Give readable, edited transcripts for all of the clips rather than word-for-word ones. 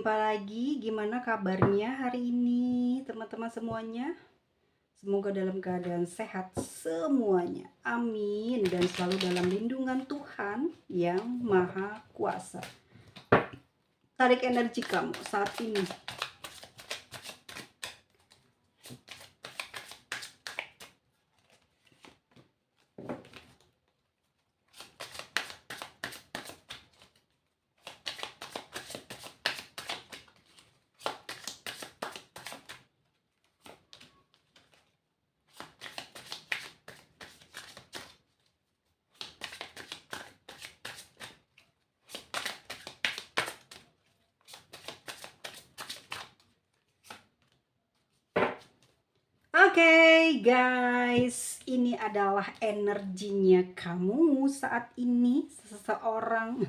Jumpa lagi, gimana kabarnya hari ini teman-teman semuanya? Semoga dalam keadaan sehat semuanya, amin. Dan selalu dalam lindungan Tuhan yang Maha Kuasa. Tarik energi kamu saat ini. Oke, guys, ini adalah energinya kamu saat ini. Seseorang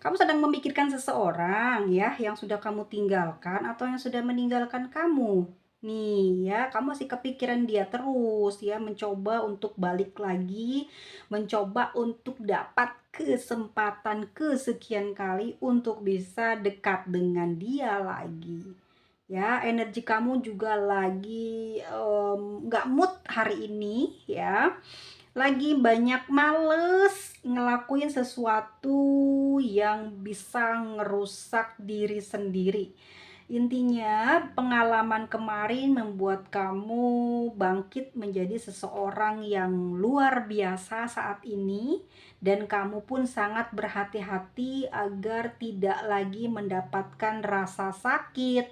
kamu sedang memikirkan seseorang ya yang sudah kamu tinggalkan atau yang sudah meninggalkan kamu. Nih ya, kamu masih kepikiran dia terus ya, mencoba untuk balik lagi, mencoba untuk dapat kesempatan kesekian kali untuk bisa dekat dengan dia lagi. Ya, energi kamu juga lagi nggak mood hari ini ya, lagi banyak males ngelakuin sesuatu yang bisa ngerusak diri sendiri. Intinya pengalaman kemarin membuat kamu bangkit menjadi seseorang yang luar biasa saat ini, dan kamu pun sangat berhati-hati agar tidak lagi mendapatkan rasa sakit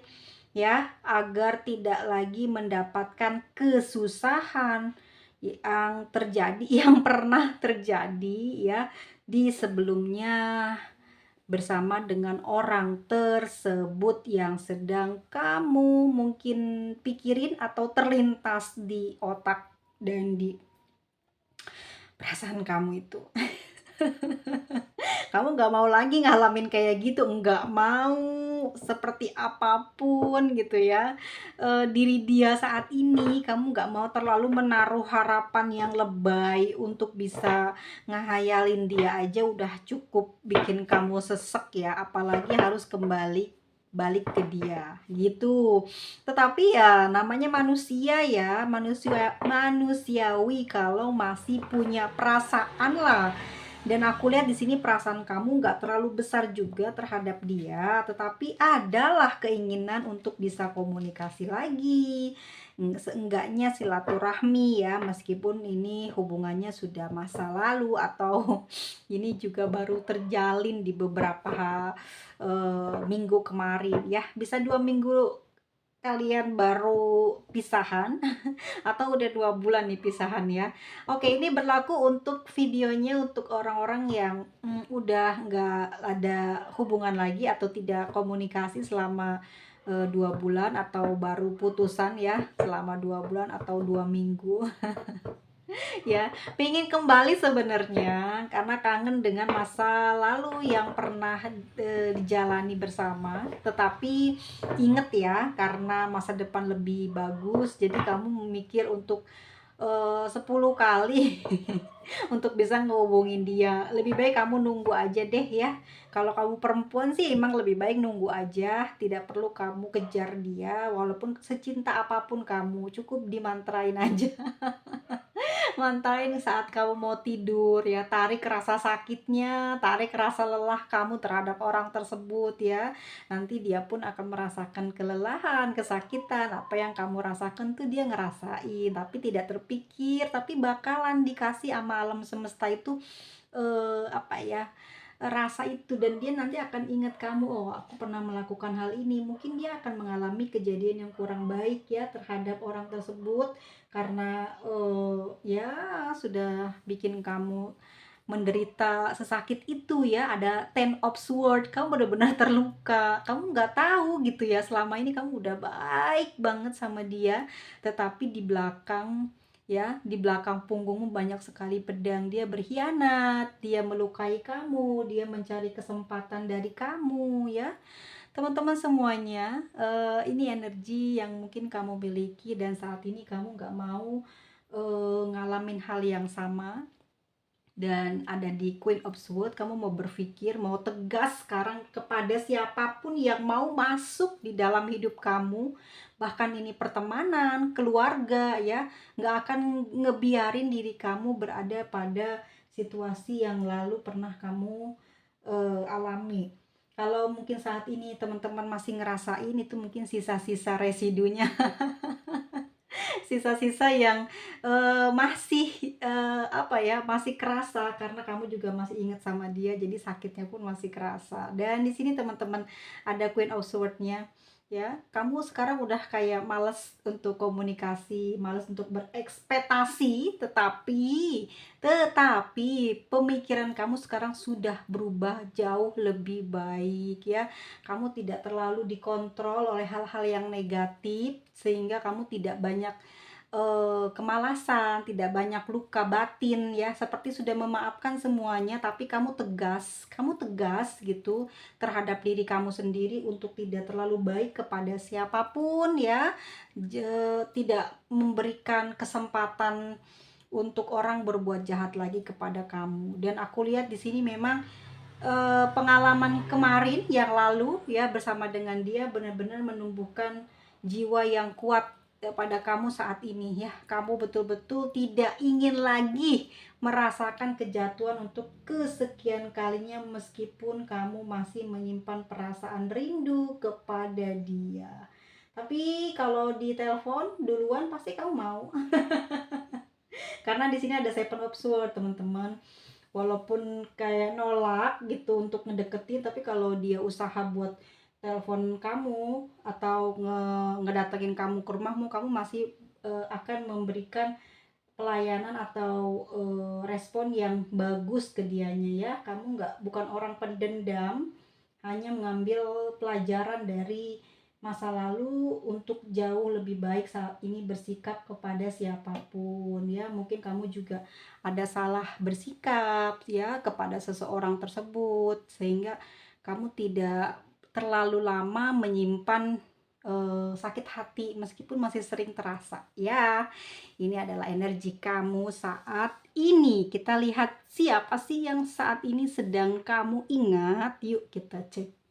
ya, agar tidak lagi mendapatkan kesusahan yang terjadi yang pernah terjadi ya di sebelumnya bersama dengan orang tersebut yang sedang kamu mungkin pikirin atau terlintas di otak dan di perasaan kamu itu. Kamu nggak mau lagi ngalamin kayak gitu, nggak mau seperti apapun gitu ya, diri dia saat ini. Kamu nggak mau terlalu menaruh harapan yang lebay untuk bisa ngehayalin dia aja udah cukup bikin kamu sesek ya, apalagi harus kembali balik ke dia gitu. Tetapi ya namanya manusia ya, manusiawi kalau masih punya perasaan lah. Dan aku lihat di sini perasaan kamu nggak terlalu besar juga terhadap dia, tetapi adalah keinginan untuk bisa komunikasi lagi. Seenggaknya silaturahmi ya, meskipun ini hubungannya sudah masa lalu atau ini juga baru terjalin di beberapa minggu kemarin ya. Bisa 2 minggu kalian baru pisahan atau udah 2 bulan nih pisahan ya. Oke, ini berlaku untuk videonya untuk orang-orang yang udah nggak ada hubungan lagi atau tidak komunikasi selama 2 bulan, atau baru putusan ya selama 2 bulan atau 2 minggu. Ya, pengen kembali sebenarnya karena kangen dengan masa lalu yang pernah dijalani bersama. Tetapi inget ya, karena masa depan lebih bagus, jadi kamu memikir untuk 10 kali untuk bisa ngehubungin dia. Lebih baik kamu nunggu aja deh ya. Kalau kamu perempuan sih emang lebih baik nunggu aja, tidak perlu kamu kejar dia. Walaupun secinta apapun kamu, cukup dimantrain aja. Mantain saat kamu mau tidur ya, tarik rasa sakitnya, tarik rasa lelah kamu terhadap orang tersebut ya. Nanti dia pun akan merasakan kelelahan, kesakitan, apa yang kamu rasakan tuh dia ngerasain, tapi tidak terpikir, tapi bakalan dikasih sama alam semesta itu apa ya, rasa itu, dan dia nanti akan ingat kamu, oh aku pernah melakukan hal ini. Mungkin dia akan mengalami kejadian yang kurang baik ya terhadap orang tersebut, karena ya sudah bikin kamu menderita sesakit itu ya. Ada ten of sword, kamu benar-benar terluka, kamu nggak tahu gitu ya, selama ini kamu udah baik banget sama dia, tetapi di belakang ya, di belakang punggungmu banyak sekali pedang. Dia berkhianat, dia melukai kamu, dia mencari kesempatan dari kamu ya. Teman-teman semuanya, ini energi yang mungkin kamu miliki, dan saat ini kamu nggak mau ngalamin hal yang sama dan ada di Queen of Swords. Kamu mau berpikir, mau tegas sekarang kepada siapapun yang mau masuk di dalam hidup kamu, bahkan ini pertemanan, keluarga ya, nggak akan ngebiarin diri kamu berada pada situasi yang lalu pernah kamu alami. Kalau mungkin saat ini teman-teman masih ngerasain, itu mungkin sisa-sisa residunya, sisa-sisa yang masih apa ya, masih kerasa karena kamu juga masih ingat sama dia, jadi sakitnya pun masih kerasa. Dan di sini teman-teman ada Queen of Sword-nya ya. Kamu sekarang udah kayak males untuk komunikasi, males untuk berekspektasi, tetapi pemikiran kamu sekarang sudah berubah jauh lebih baik ya. Kamu tidak terlalu dikontrol oleh hal-hal yang negatif, sehingga kamu tidak banyak kemalasan, tidak banyak luka batin ya, seperti sudah memaafkan semuanya, tapi kamu tegas gitu terhadap diri kamu sendiri untuk tidak terlalu baik kepada siapapun ya, tidak memberikan kesempatan untuk orang berbuat jahat lagi kepada kamu. Dan aku lihat di sini memang pengalaman kemarin yang lalu ya bersama dengan dia benar-benar menumbuhkan jiwa yang kuat pada kamu saat ini ya. Kamu betul-betul tidak ingin lagi merasakan kejatuhan untuk kesekian kalinya, meskipun kamu masih menyimpan perasaan rindu kepada dia. Tapi kalau di telepon duluan pasti kamu mau. Karena di sini ada Seven of Swords, teman-teman. Walaupun kayak nolak gitu untuk ngedeketin, tapi kalau dia usaha buat telepon kamu atau ngedatengin kamu ke rumahmu, kamu masih akan memberikan pelayanan atau respon yang bagus ke dianya ya. Kamu bukan orang pendendam, hanya mengambil pelajaran dari masa lalu untuk jauh lebih baik saat ini bersikap kepada siapapun ya. Mungkin kamu juga ada salah bersikap ya kepada seseorang tersebut, sehingga kamu tidak terlalu lama menyimpan sakit hati meskipun masih sering terasa ya. Ini adalah energi kamu saat ini. Kita lihat siapa sih yang saat ini sedang kamu ingat. Yuk kita cek.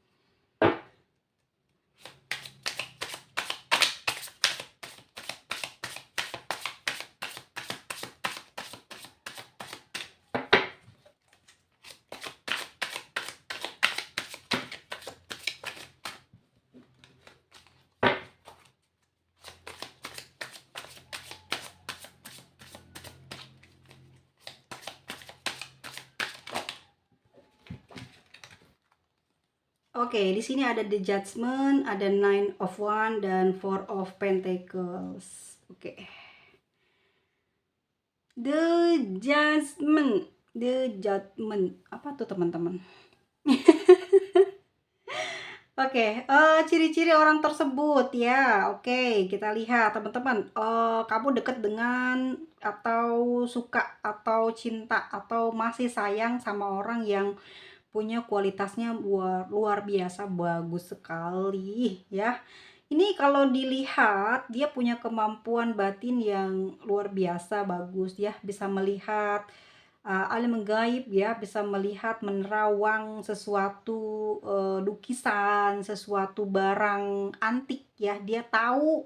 Oke, di sini ada The Judgment, ada Nine of Wands dan Four of Pentacles. Oke. The Judgment. The Judgment. Apa tuh, teman-teman? Oke, ciri-ciri orang tersebut ya. Oke, kita lihat teman-teman. Kamu dekat dengan atau suka atau cinta atau masih sayang sama orang yang punya kualitasnya luar biasa bagus sekali ya. Ini kalau dilihat dia punya kemampuan batin yang luar biasa bagus ya, bisa melihat alim gaib ya, bisa melihat menerawang sesuatu lukisan, sesuatu barang antik ya. Dia tahu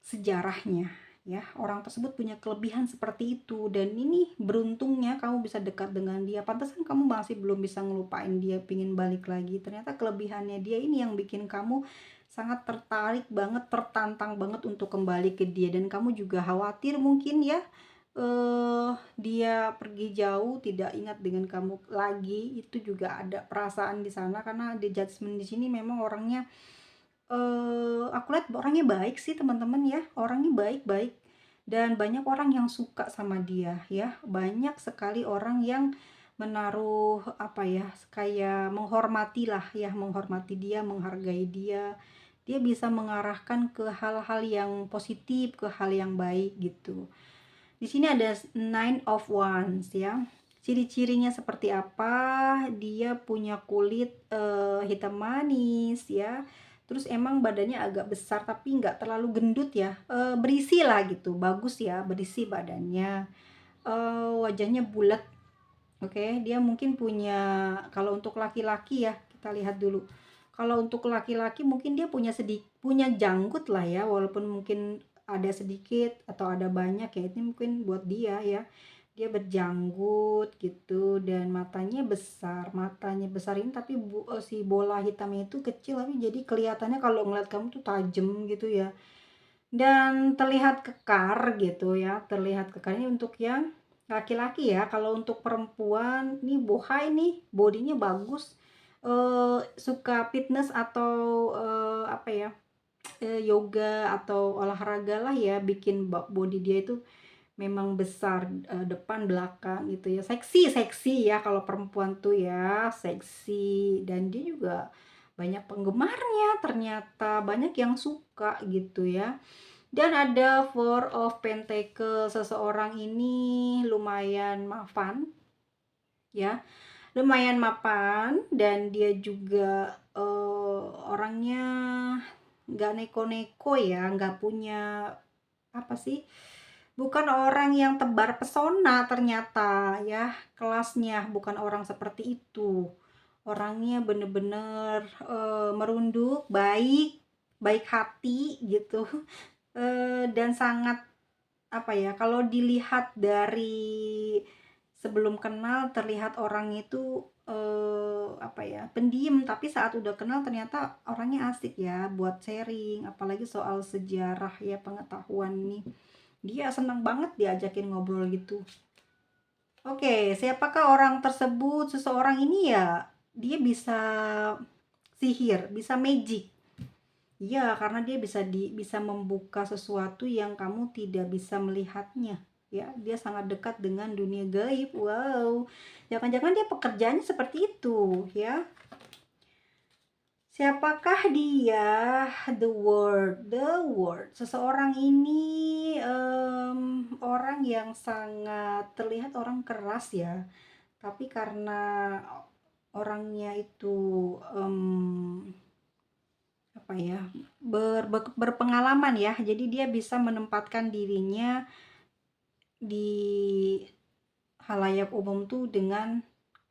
sejarahnya ya. Orang tersebut punya kelebihan seperti itu, dan ini beruntungnya kamu bisa dekat dengan dia. Pantasan kamu masih belum bisa ngelupain dia, pingin balik lagi. Ternyata kelebihannya dia ini yang bikin kamu sangat tertarik banget, tertantang banget untuk kembali ke dia. Dan kamu juga khawatir mungkin ya dia pergi jauh, tidak ingat dengan kamu lagi. Itu juga ada perasaan di sana, karena The Judgment di sini memang orangnya aku lihat orangnya baik sih, teman-teman ya. Orangnya baik-baik dan banyak orang yang suka sama dia ya. Banyak sekali orang yang menaruh apa ya, kayak menghormati lah ya, menghormati dia, menghargai dia. Dia bisa mengarahkan ke hal-hal yang positif, ke hal yang baik gitu. Di sini ada Nine of Wands ya. Ciri-cirinya seperti apa? Dia punya kulit hitam manis ya. Terus emang badannya agak besar tapi nggak terlalu gendut ya. Berisi lah gitu, bagus ya, berisi badannya. wajahnya bulat. Oke, dia mungkin punya, kalau untuk laki-laki ya, kita lihat dulu. Kalau untuk laki-laki mungkin dia punya janggut lah ya, walaupun mungkin ada sedikit atau ada banyak ya, ini mungkin buat dia ya. Dia berjanggut gitu dan matanya besar ini, tapi si bola hitamnya itu kecil, tapi jadi kelihatannya kalau ngeliat kamu tuh tajam gitu ya. Dan terlihat kekar gitu ya, terlihat kekar. Ini untuk yang laki-laki ya. Kalau untuk perempuan nih, bohai nih, bodinya bagus, suka fitness atau apa ya, yoga atau olahraga lah ya, bikin body dia itu memang besar, depan belakang gitu ya, seksi seksi ya, kalau perempuan tuh ya seksi. Dan dia juga banyak penggemarnya, ternyata banyak yang suka gitu ya. Dan ada Four of Pentacle, seseorang ini lumayan mapan ya, lumayan mapan, dan dia juga orangnya nggak neko-neko ya, nggak punya apa sih, bukan orang yang tebar pesona ternyata ya, kelasnya bukan orang seperti itu. Orangnya bener-bener merunduk, baik, baik hati gitu. Dan sangat apa ya, kalau dilihat dari sebelum kenal terlihat orang itu apa ya, pendiam, tapi saat udah kenal ternyata orangnya asik ya buat sharing, apalagi soal sejarah ya, pengetahuan nih. Dia senang banget diajakin ngobrol gitu. Oke, siapakah orang tersebut? Seseorang ini ya, dia bisa sihir, bisa magic. Iya, karena dia bisa membuka sesuatu yang kamu tidak bisa melihatnya. Ya, dia sangat dekat dengan dunia gaib. Wow. Jangan-jangan dia pekerjaannya seperti itu, ya. Siapakah dia? The World. The World. Seseorang ini orang yang sangat terlihat orang keras ya. Tapi karena orangnya itu apa ya, berpengalaman ya, jadi dia bisa menempatkan dirinya di halayak umum tuh dengan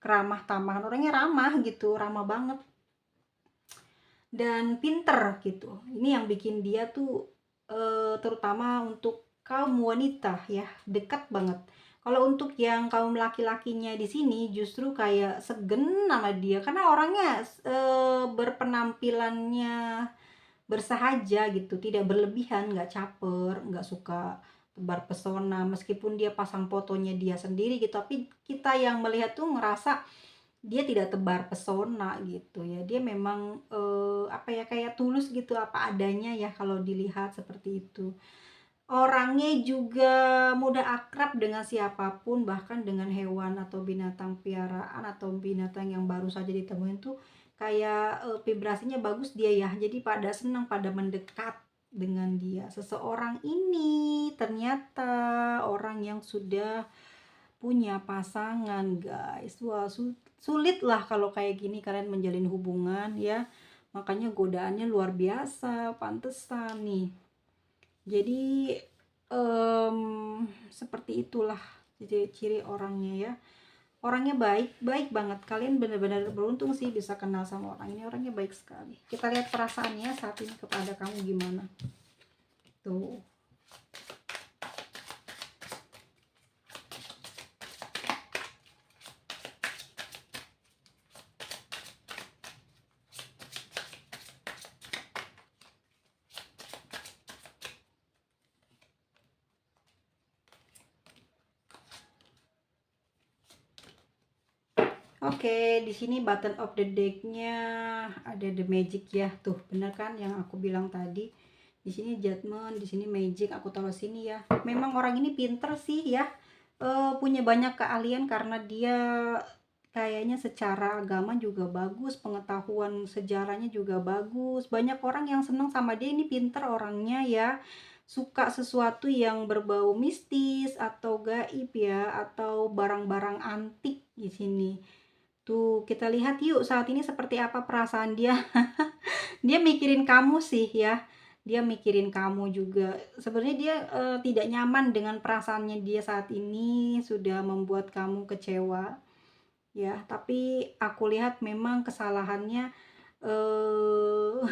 keramah tamahan. Orangnya ramah gitu, ramah banget dan pinter gitu. Ini yang bikin dia tuh terutama untuk kaum wanita ya, dekat banget. Kalau untuk yang kaum laki-lakinya di sini justru kayak segen sama dia, karena orangnya berpenampilannya bersahaja gitu, tidak berlebihan, nggak caper, nggak suka tebar pesona, meskipun dia pasang fotonya dia sendiri gitu, tapi kita yang melihat tuh ngerasa dia tidak tebar pesona gitu ya. Dia memang apa ya, kayak tulus gitu, apa adanya ya kalau dilihat seperti itu. Orangnya juga mudah akrab dengan siapapun, bahkan dengan hewan atau binatang piaraan atau binatang yang baru saja ditemuin tuh kayak vibrasinya bagus dia ya. Jadi pada senang, pada mendekat dengan dia. Seseorang ini ternyata orang yang sudah punya pasangan, guys. Wah, sulit lah kalau kayak gini kalian menjalin hubungan ya. Makanya godaannya luar biasa, pantesan nih. Jadi seperti itulah ciri-ciri orangnya ya. Orangnya baik, baik banget. Kalian benar-benar beruntung sih bisa kenal sama orang ini. Orangnya baik sekali. Kita lihat perasaannya saat ini kepada kamu gimana. Tuh. Oke, di sini button of the deck-nya ada the magic ya. Tuh, bener kan yang aku bilang tadi. Di sini judgment, di sini magic, aku taruh sini ya. Memang orang ini pinter sih ya. Punya banyak keahlian karena dia kayaknya secara agama juga bagus, pengetahuan sejarahnya juga bagus. Banyak orang yang senang sama dia, ini pinter orangnya ya. Suka sesuatu yang berbau mistis atau gaib ya, atau barang-barang antik di sini. Tuh, kita lihat yuk saat ini seperti apa perasaan dia. Dia mikirin kamu sih ya. dia mikirin kamu juga. Sebenarnya dia tidak nyaman dengan perasaannya dia saat ini, sudah membuat kamu kecewa ya, tapi aku lihat memang kesalahannya eh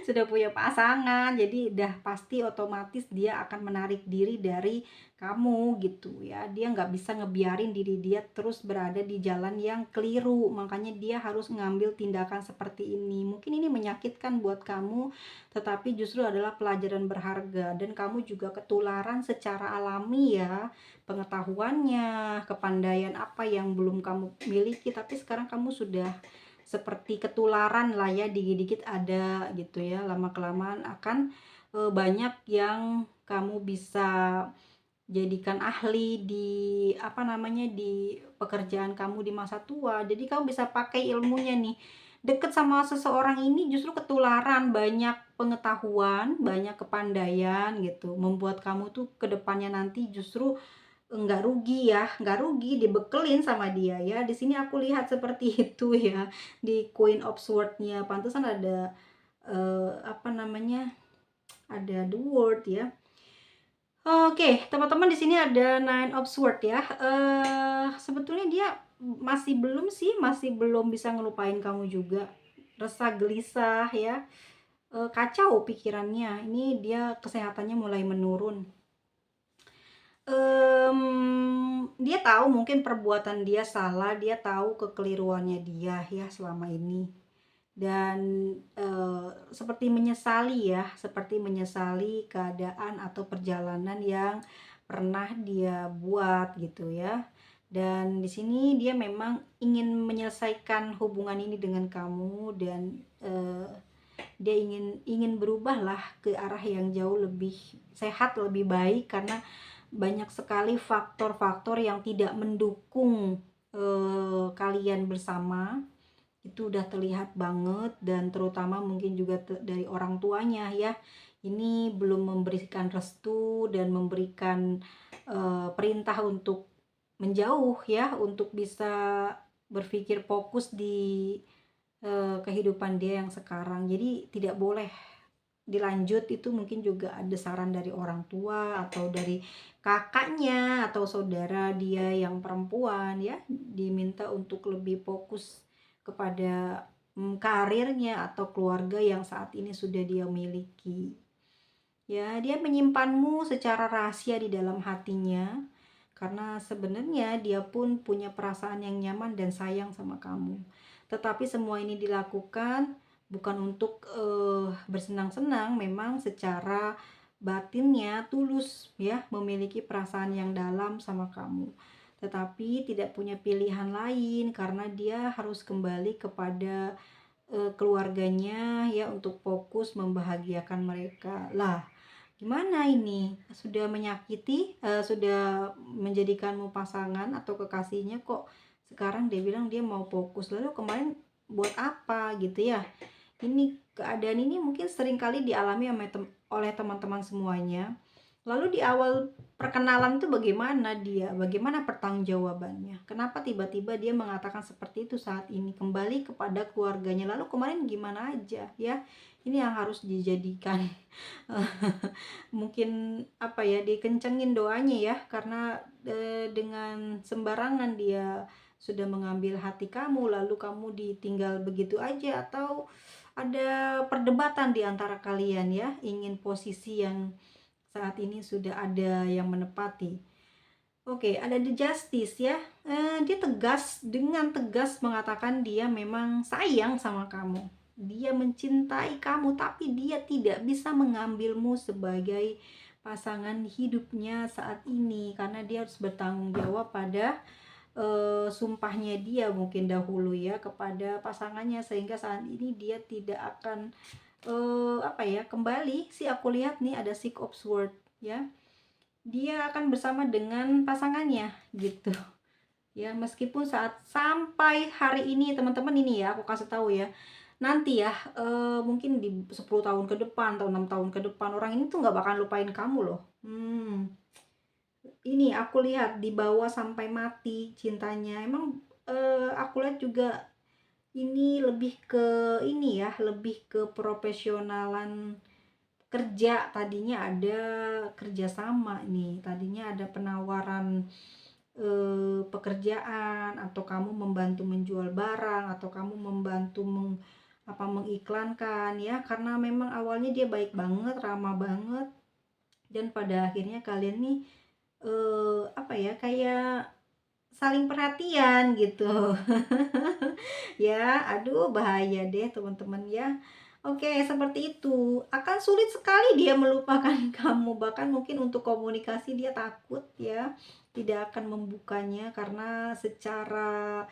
sudah punya pasangan, jadi udah pasti otomatis dia akan menarik diri dari kamu gitu ya. Dia nggak bisa ngebiarin diri dia terus berada di jalan yang keliru, makanya dia harus ngambil tindakan seperti ini. Mungkin ini menyakitkan buat kamu, tetapi justru adalah pelajaran berharga, dan kamu juga ketularan secara alami ya, pengetahuannya, kepandaian apa yang belum kamu miliki, tapi sekarang kamu sudah seperti ketularan lah ya, dikit-dikit ada gitu ya, lama-kelamaan akan banyak yang kamu bisa jadikan ahli di apa namanya, di pekerjaan kamu di masa tua. Jadi kamu bisa pakai ilmunya nih. Deket sama seseorang ini justru ketularan banyak pengetahuan, banyak kepandaian gitu. Membuat kamu tuh kedepannya nanti justru nggak rugi ya, nggak rugi dibekelin sama dia ya. Di sini aku lihat seperti itu ya, di Queen of Sword-nya. Pantesan ada apa namanya, ada the word ya. Oke, teman-teman, di sini ada Nine of Sword ya. Sebetulnya dia masih belum sih, masih belum bisa ngelupain kamu juga. Resah gelisah ya, kacau pikirannya. Ini dia kesehatannya mulai menurun. Dia tahu mungkin perbuatan dia salah, dia tahu kekeliruannya dia ya selama ini, dan seperti menyesali ya, seperti menyesali keadaan atau perjalanan yang pernah dia buat gitu ya. Dan di sini dia memang ingin menyelesaikan hubungan ini dengan kamu, dan dia ingin berubah lah ke arah yang jauh lebih sehat, lebih baik, karena banyak sekali faktor-faktor yang tidak mendukung kalian bersama. Itu udah terlihat banget, dan terutama mungkin juga dari orang tuanya ya. Ini belum memberikan restu dan memberikan perintah untuk menjauh ya, untuk bisa berpikir fokus di kehidupan dia yang sekarang. Jadi tidak boleh dilanjut. Itu mungkin juga ada saran dari orang tua atau dari kakaknya atau saudara dia yang perempuan ya, diminta untuk lebih fokus kepada karirnya atau keluarga yang saat ini sudah dia miliki ya. Dia menyimpanmu secara rahasia di dalam hatinya, karena sebenarnya dia pun punya perasaan yang nyaman dan sayang sama kamu. Tetapi semua ini dilakukan bukan untuk bersenang-senang, memang secara batinnya tulus ya, memiliki perasaan yang dalam sama kamu. Tetapi tidak punya pilihan lain, karena dia harus kembali kepada keluarganya ya, untuk fokus membahagiakan mereka. Lah, gimana ini? Sudah menyakiti, sudah menjadikanmu pasangan atau kekasihnya, kok sekarang dia bilang dia mau fokus. Lalu kemarin buat apa gitu ya? Ini keadaan ini mungkin sering kali dialami oleh teman-teman semuanya. Lalu di awal perkenalan itu bagaimana dia? Bagaimana pertanggungjawabannya? Kenapa tiba-tiba dia mengatakan seperti itu saat ini? Kembali kepada keluarganya. Lalu kemarin gimana aja ya? Ini yang harus dijadikan mungkin apa ya, dikencengin doanya ya, karena dengan sembarangan dia sudah mengambil hati kamu, lalu kamu ditinggal begitu aja, atau ada perdebatan di antara kalian ya, ingin posisi yang saat ini sudah ada yang menepati. Oke, ada the justice ya. Dia dengan tegas mengatakan dia memang sayang sama kamu. Dia mencintai kamu, tapi dia tidak bisa mengambilmu sebagai pasangan hidupnya saat ini, karena dia harus bertanggung jawab pada sumpahnya dia mungkin dahulu ya kepada pasangannya, sehingga saat ini dia tidak akan apa ya, kembali sih aku lihat nih ada Six of Swords ya. Dia akan bersama dengan pasangannya gitu ya, meskipun saat sampai hari ini teman-teman, ini ya aku kasih tahu ya, nanti ya mungkin di 10 tahun ke depan atau 6 tahun ke depan, orang ini tuh nggak bakal lupain kamu loh. Ini aku lihat dibawa sampai mati cintanya. Emang aku lihat juga ini lebih ke ini ya, lebih ke profesionalan kerja. Tadinya ada kerjasama nih, tadinya ada penawaran pekerjaan, atau kamu membantu menjual barang, atau kamu membantu mengiklankan ya, karena memang awalnya dia baik banget, ramah banget, dan pada akhirnya kalian nih apa ya, kayak saling perhatian gitu. Ya, aduh bahaya deh teman-teman ya. Oke, seperti itu. Akan sulit sekali dia melupakan kamu. Bahkan mungkin untuk komunikasi dia takut ya. Tidak akan membukanya karena secara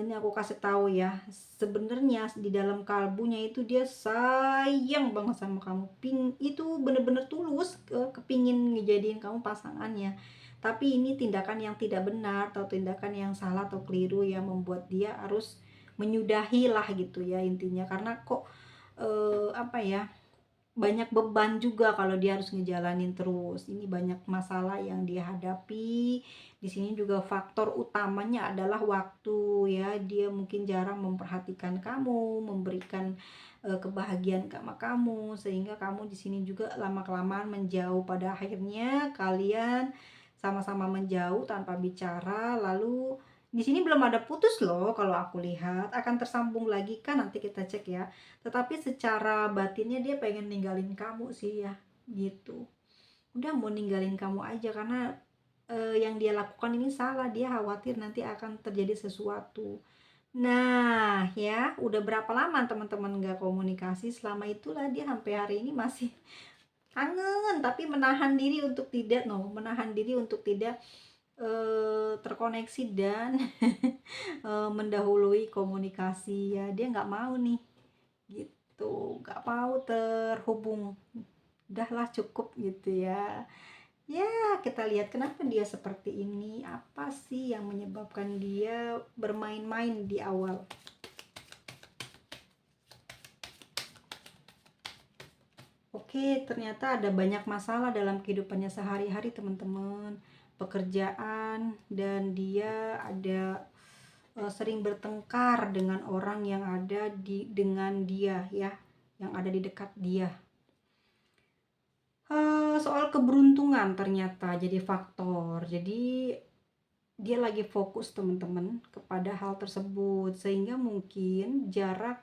ini aku kasih tahu ya. Sebenarnya di dalam kalbunya itu dia sayang banget sama kamu. Itu bener-bener tulus kepingin ngejadiin kamu pasangannya. Tapi ini tindakan yang tidak benar, atau tindakan yang salah atau keliru yang membuat dia harus menyudahi lah gitu ya intinya. Karena kok apa ya, banyak beban juga kalau dia harus ngejalanin terus. Ini banyak masalah yang dia hadapi. Di sini juga faktor utamanya adalah waktu ya. Dia mungkin jarang memperhatikan kamu, memberikan kebahagiaan sama kamu, sehingga kamu di sini juga lama-kelamaan menjauh. Pada akhirnya kalian sama-sama menjauh tanpa bicara. Lalu di sini belum ada putus loh, kalau aku lihat akan tersambung lagi kan, nanti kita cek ya. Tetapi secara batinnya dia pengen ninggalin kamu sih ya, gitu. Udah mau ninggalin kamu aja karena yang dia lakukan ini salah. Dia khawatir nanti akan terjadi sesuatu. Nah ya, udah berapa lama teman-teman gak komunikasi? Selama itulah dia sampai hari ini masih kangen, tapi menahan diri untuk tidak terkoneksi dan mendahului komunikasi ya. Dia nggak mau nih gitu, nggak mau terhubung. Udahlah cukup gitu ya. Ya, kita lihat kenapa dia seperti ini, apa sih yang menyebabkan dia bermain-main di awal. Oke, ternyata ada banyak masalah dalam kehidupannya sehari-hari teman-teman. Pekerjaan, dan dia ada sering bertengkar dengan orang yang ada dengan dia ya, yang ada di dekat dia. Soal keberuntungan ternyata jadi faktor. Jadi dia lagi fokus teman-teman kepada hal tersebut, sehingga mungkin jarak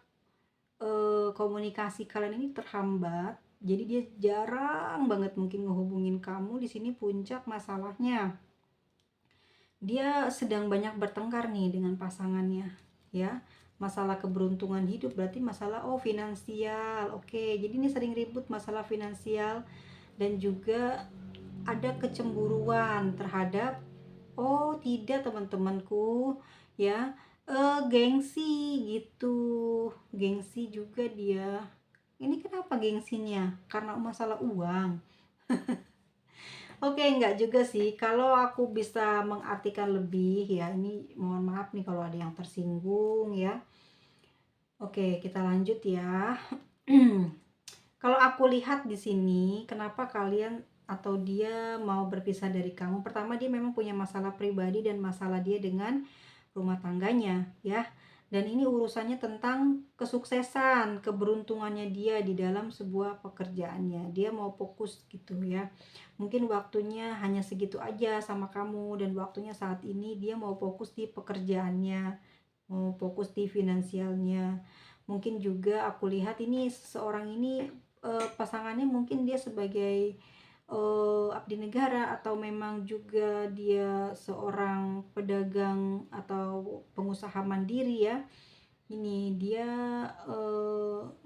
komunikasi kalian ini terhambat. Jadi dia jarang banget mungkin ngehubungin kamu. Di sini puncak masalahnya, dia sedang banyak bertengkar nih dengan pasangannya ya. Masalah keberuntungan hidup berarti masalah finansial. Oke, jadi ini sering ribut masalah finansial, dan juga ada kecemburuan terhadap tidak teman-temanku ya, gengsi gitu. Gengsi juga dia. Ini kenapa gengsinya? Karena masalah uang. Oke, enggak juga sih. Kalau aku bisa mengartikan lebih ya, ini mohon maaf nih kalau ada yang tersinggung ya. Oke, kita lanjut ya. Kalau aku lihat di sini, kenapa kalian atau dia mau berpisah dari kamu? Pertama, dia memang punya masalah pribadi dan masalah dia dengan rumah tangganya ya. Dan ini urusannya tentang kesuksesan, keberuntungannya dia di dalam sebuah pekerjaannya. Dia mau fokus gitu ya. Mungkin waktunya hanya segitu aja sama kamu, dan waktunya saat ini dia mau fokus di pekerjaannya, mau fokus di finansialnya. Mungkin juga aku lihat ini seseorang ini pasangannya mungkin dia sebagai abdi negara, atau memang juga dia seorang pedagang atau pengusaha mandiri ya. Ini dia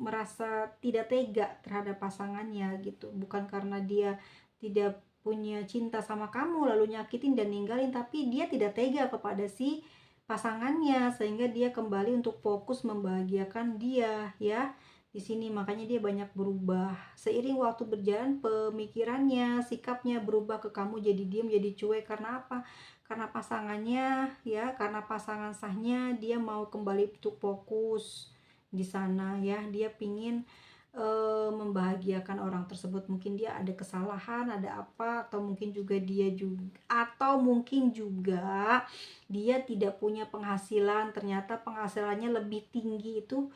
merasa tidak tega terhadap pasangannya gitu, bukan karena dia tidak punya cinta sama kamu lalu nyakitin dan ninggalin, tapi dia tidak tega kepada si pasangannya, sehingga dia kembali untuk fokus membahagiakan dia ya. Di sini makanya dia banyak berubah. Seiring waktu berjalan, pemikirannya, sikapnya berubah ke kamu, jadi diam, jadi cuek. Karena apa? Karena pasangannya ya, karena pasangan sahnya dia mau kembali untuk fokus di sana ya. Dia pingin membahagiakan membahagiakan orang tersebut. Mungkin dia ada kesalahan, ada apa, atau mungkin juga dia tidak punya penghasilan, ternyata penghasilannya lebih tinggi itu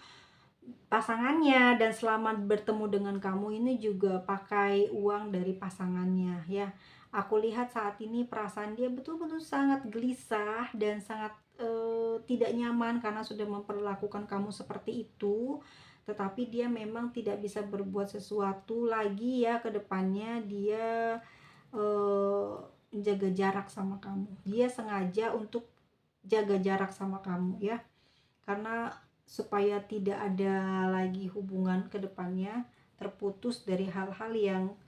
pasangannya, dan selama bertemu dengan kamu ini juga pakai uang dari pasangannya ya. Aku lihat saat ini perasaan dia betul-betul sangat gelisah dan sangat tidak nyaman karena sudah memperlakukan kamu seperti itu, tetapi dia memang tidak bisa berbuat sesuatu lagi ya ke depannya. Dia menjaga jarak sama kamu. Dia sengaja untuk jaga jarak sama kamu ya, karena supaya tidak ada lagi hubungan ke depannya, terputus dari hal-hal yang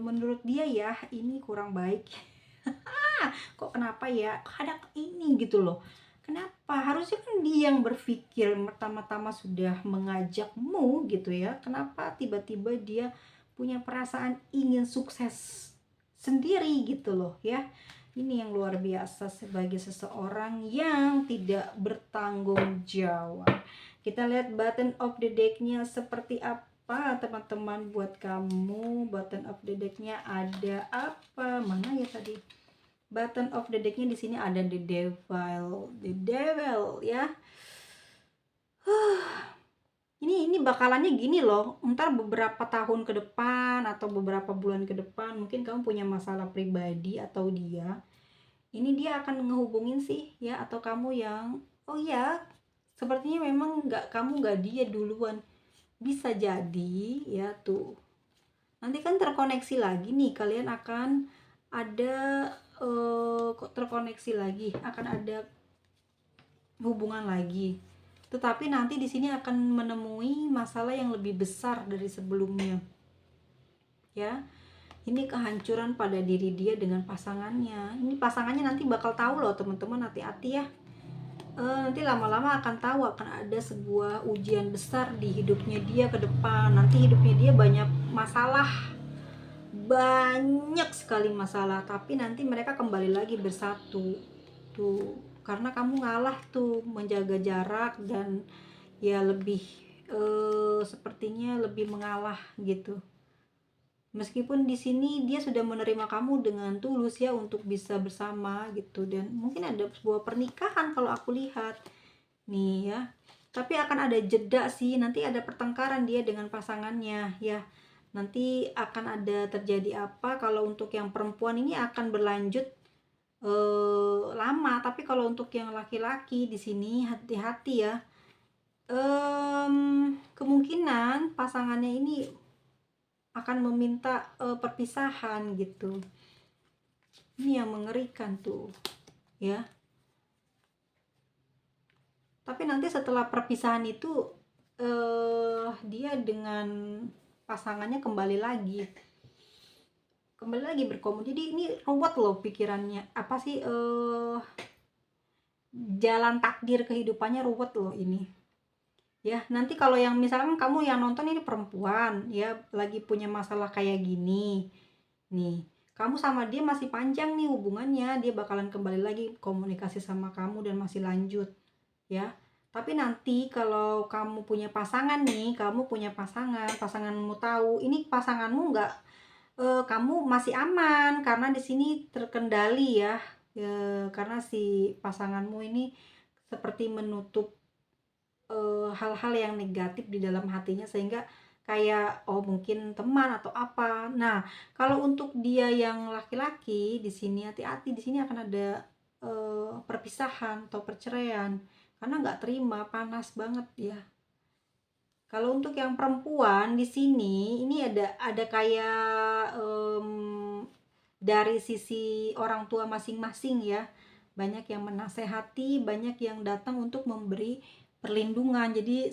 menurut dia ya ini kurang baik. Kok kenapa ya, kok ada ini gitu loh. Kenapa harusnya kan dia yang berpikir pertama-tama sudah mengajakmu gitu ya, kenapa tiba-tiba dia punya perasaan ingin sukses sendiri gitu loh ya. Ini yang luar biasa sebagai seseorang yang tidak bertanggung jawab. Kita lihat button of the deck-nya seperti apa teman-teman buat kamu. Button of the deck-nya ada apa? Mana ya tadi? Button of the deck-nya di sini ada the devil ya. Ini bakalannya gini loh, ntar beberapa tahun ke depan atau beberapa bulan ke depan mungkin kamu punya masalah pribadi atau dia akan ngehubungin sih ya, atau kamu yang oh ya sepertinya memang kamu nggak dia duluan, bisa jadi ya. Tuh nanti kan terkoneksi lagi nih, kalian akan ada terkoneksi lagi, akan ada hubungan lagi. Tetapi nanti di sini akan menemui masalah yang lebih besar dari sebelumnya. Ya. Ini kehancuran pada diri dia dengan pasangannya. Ini pasangannya nanti bakal tahu loh teman-teman, hati-hati ya. Nanti lama-lama akan tahu, akan ada sebuah ujian besar di hidupnya dia ke depan. Nanti hidupnya dia banyak masalah. Banyak sekali masalah, tapi nanti mereka kembali lagi bersatu. Tuh, karena kamu ngalah tuh menjaga jarak dan ya lebih sepertinya lebih mengalah gitu. Meskipun di sini dia sudah menerima kamu dengan tulus ya untuk bisa bersama gitu, dan mungkin ada sebuah pernikahan kalau aku lihat nih ya. Tapi akan ada jeda sih, nanti ada pertengkaran dia dengan pasangannya ya. Nanti akan ada terjadi apa, kalau untuk yang perempuan ini akan berlanjut lama, tapi kalau untuk yang laki-laki di sini hati-hati ya. Kemungkinan pasangannya ini akan meminta perpisahan gitu. Ini yang mengerikan tuh ya. Tapi nanti setelah perpisahan itu dia dengan pasangannya kembali lagi berkomunikasi. Jadi ini ruwet loh pikirannya, apa sih jalan takdir kehidupannya ruwet loh ini ya. Nanti kalau yang misalkan kamu yang nonton ini perempuan ya, lagi punya masalah kayak gini nih, kamu sama dia masih panjang nih hubungannya, dia bakalan kembali lagi komunikasi sama kamu dan masih lanjut ya. Tapi nanti kalau kamu punya pasangan nih, pasanganmu tahu ini pasanganmu nggak, kamu masih aman karena di sini terkendali ya, karena si pasanganmu ini seperti menutup hal-hal yang negatif di dalam hatinya, sehingga kayak oh mungkin teman atau apa. Nah, kalau untuk dia yang laki-laki di sini hati-hati, di sini akan ada perpisahan atau perceraian karena nggak terima, panas banget ya. Kalau untuk yang perempuan di sini ini ada kayak dari sisi orang tua masing-masing ya. Banyak yang menasehati, banyak yang datang untuk memberi perlindungan. Jadi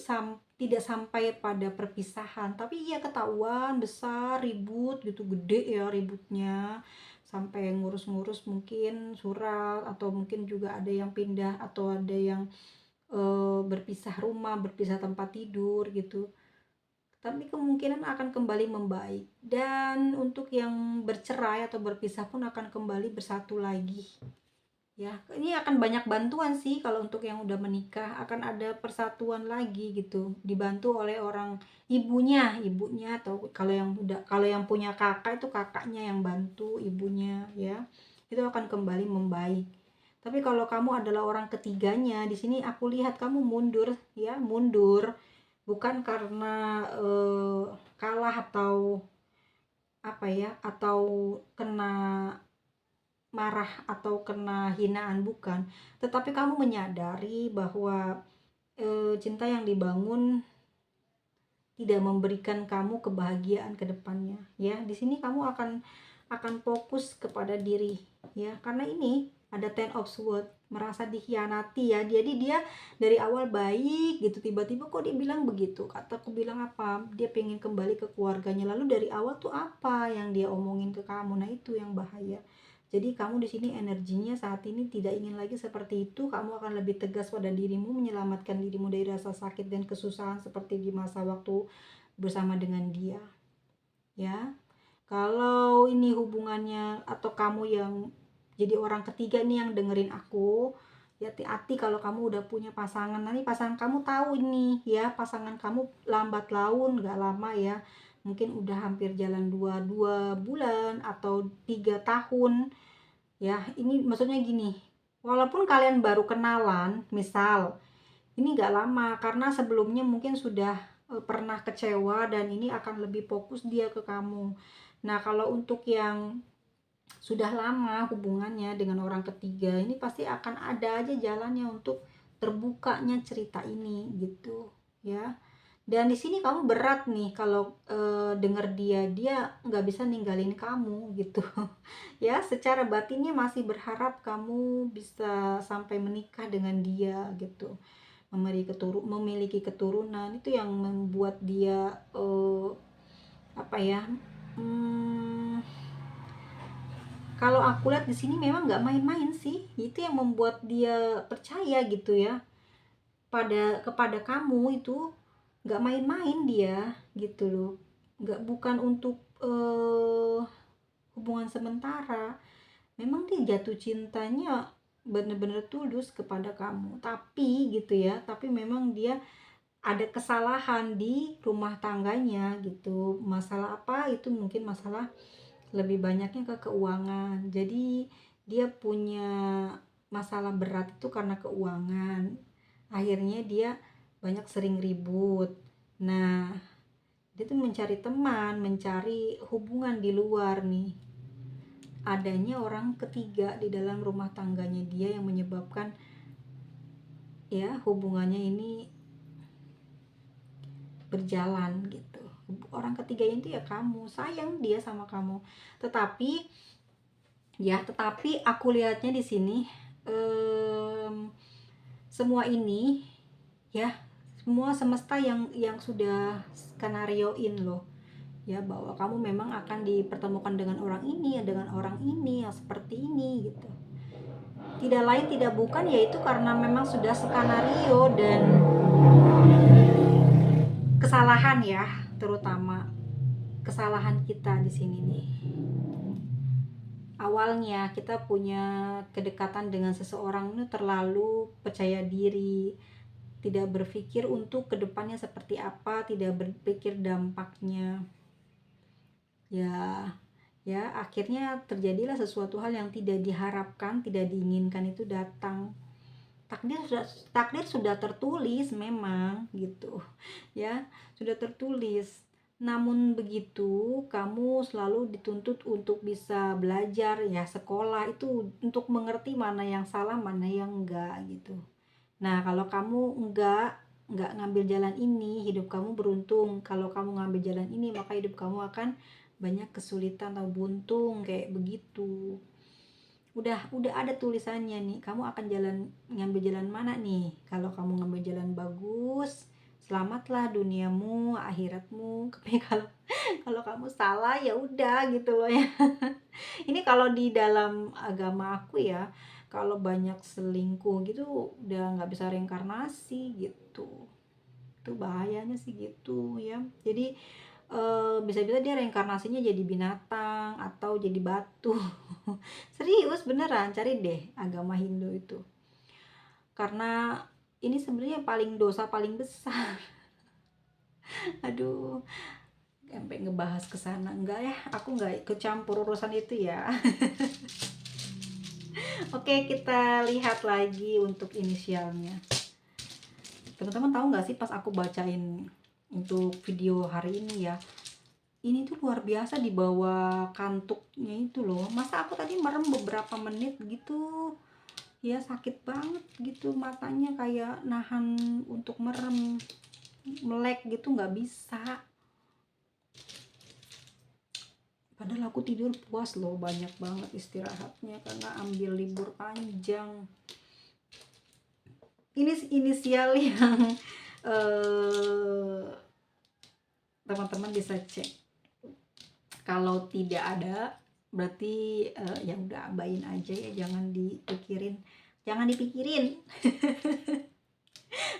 tidak sampai pada perpisahan, tapi ya ketahuan besar, ribut gitu, gede ya ributnya, sampai ngurus-ngurus mungkin surat, atau mungkin juga ada yang pindah, atau ada yang berpisah rumah, berpisah tempat tidur gitu. Tapi kemungkinan akan kembali membaik, dan untuk yang bercerai atau berpisah pun akan kembali bersatu lagi Ya, ini akan banyak bantuan sih kalau untuk yang udah menikah, akan ada persatuan lagi gitu, dibantu oleh orang ibunya atau kalau yang punya kakak itu kakaknya yang bantu ibunya ya. Itu akan kembali membaik. Tapi kalau kamu adalah orang ketiganya, di sini aku lihat kamu mundur ya, mundur bukan karena kalah atau apa ya, atau kena marah atau kena hinaan, bukan, tetapi kamu menyadari bahwa cinta yang dibangun tidak memberikan kamu kebahagiaan ke depannya ya. Di sini kamu akan fokus kepada diri ya, karena ini ada Ten of Swords, merasa dikhianati ya. Jadi dia dari awal baik gitu, tiba-tiba kok dia bilang begitu, kataku bilang apa, dia pengen kembali ke keluarganya, lalu dari awal tuh apa yang dia omongin ke kamu. Nah itu yang bahaya. Jadi kamu di sini energinya saat ini tidak ingin lagi seperti itu. Kamu akan lebih tegas pada dirimu, menyelamatkan dirimu dari rasa sakit dan kesusahan seperti di masa waktu bersama dengan dia. Ya, kalau ini hubungannya atau kamu yang jadi orang ketiga nih yang dengerin aku, ya hati-hati kalau kamu udah punya pasangan. Nanti pasangan kamu tahu ini ya, pasangan kamu lambat laun, gak lama ya, mungkin udah hampir jalan dua bulan atau 3 tahun ya. Ini maksudnya gini, walaupun kalian baru kenalan misal, ini gak lama karena sebelumnya mungkin sudah pernah kecewa dan ini akan lebih fokus dia ke kamu. Nah kalau untuk yang sudah lama hubungannya dengan orang ketiga, ini pasti akan ada aja jalannya untuk terbukanya cerita ini gitu ya. Dan di sini kamu berat nih kalau denger dia nggak bisa ninggalin kamu gitu ya. Secara batinnya masih berharap kamu bisa sampai menikah dengan dia gitu, memiliki keturunan. Itu yang membuat dia apa ya, kalau aku lihat di sini memang nggak main-main sih. Itu yang membuat dia percaya gitu ya kepada kamu, itu nggak main-main dia gitu loh. Nggak, bukan untuk hubungan sementara. Memang dia jatuh cintanya bener-bener tulus kepada kamu, tapi gitu ya, tapi memang dia ada kesalahan di rumah tangganya gitu. Masalah apa itu, mungkin masalah lebih banyaknya ke keuangan. Jadi dia punya masalah berat itu karena keuangan. Akhirnya dia banyak sering ribut. Nah, dia tuh mencari teman, mencari hubungan di luar nih. Adanya orang ketiga di dalam rumah tangganya dia yang menyebabkan ya hubungannya ini berjalan gitu. Orang ketiga itu ya kamu, sayang dia sama kamu. Tetapi aku lihatnya di sini semua ini ya, semua semesta yang sudah skenarioin loh ya, bahwa kamu memang akan dipertemukan dengan orang ini yang seperti ini gitu. Tidak lain tidak bukan yaitu karena memang sudah skenario dan kesalahan ya, terutama kesalahan kita di sini nih. Awalnya kita punya kedekatan dengan seseorang itu terlalu percaya diri, tidak berpikir untuk kedepannya seperti apa, tidak berpikir dampaknya. Ya akhirnya terjadilah sesuatu hal yang tidak diharapkan, tidak diinginkan itu datang. Takdir sudah tertulis memang gitu ya, sudah tertulis. Namun begitu kamu selalu dituntut untuk bisa belajar ya, sekolah itu untuk mengerti mana yang salah mana yang enggak gitu. Nah kalau kamu enggak ngambil jalan ini, hidup kamu beruntung. Kalau kamu ngambil jalan ini, maka hidup kamu akan banyak kesulitan atau buntung kayak begitu. Udah ada tulisannya nih, kamu akan ngambil jalan mana nih. Kalau kamu ngambil jalan bagus, selamatlah duniamu akhiratmu. Tapi kalau kamu salah ya udah gitu loh ya. Ini kalau di dalam agama aku ya, kalau banyak selingkuh gitu udah nggak bisa reinkarnasi gitu. Itu bahayanya sih gitu ya. Jadi bisa-bisa dia reinkarnasinya jadi binatang atau jadi batu. Serius beneran, cari deh agama Hindu itu. Karena ini sebenarnya paling dosa paling besar. Aduh, sampai ngebahas ke sana. Enggak ya, aku nggak kecampur urusan itu ya. Oke, kita lihat lagi untuk inisialnya. Teman-teman tahu nggak sih pas aku bacain untuk video hari ini ya, ini tuh luar biasa di bawah kantuknya itu loh. Masa aku tadi merem beberapa menit gitu ya, sakit banget gitu, matanya kayak nahan untuk merem, melek gitu nggak bisa. Padahal aku tidur puas loh, banyak banget istirahatnya karena ambil libur panjang. Ini inisial yang teman-teman bisa cek. Kalau tidak ada berarti ya udah abain aja ya, jangan dipikirin,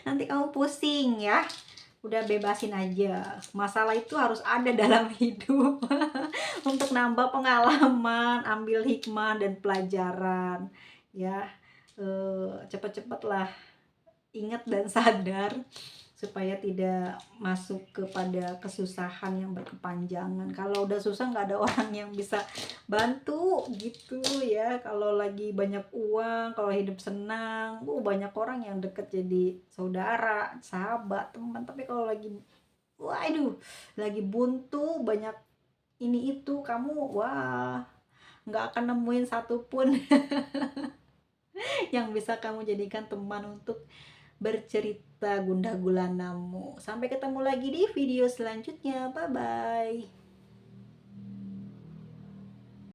nanti kamu pusing ya. Udah bebasin aja, masalah itu harus ada dalam hidup untuk nambah pengalaman, ambil hikmah dan pelajaran ya. Cepet-cepet lah ingat dan sadar supaya tidak masuk kepada kesusahan yang berkepanjangan. Kalau udah susah nggak ada orang yang bisa bantu gitu ya. Kalau lagi banyak uang, kalau hidup senang, banyak orang yang deket jadi saudara, sahabat, teman. Tapi kalau lagi waduh, lagi buntu, banyak ini itu, kamu wah nggak akan nemuin satupun yang bisa kamu jadikan teman untuk bercerita gundah gulanamu. Sampai ketemu lagi di video selanjutnya. Bye bye.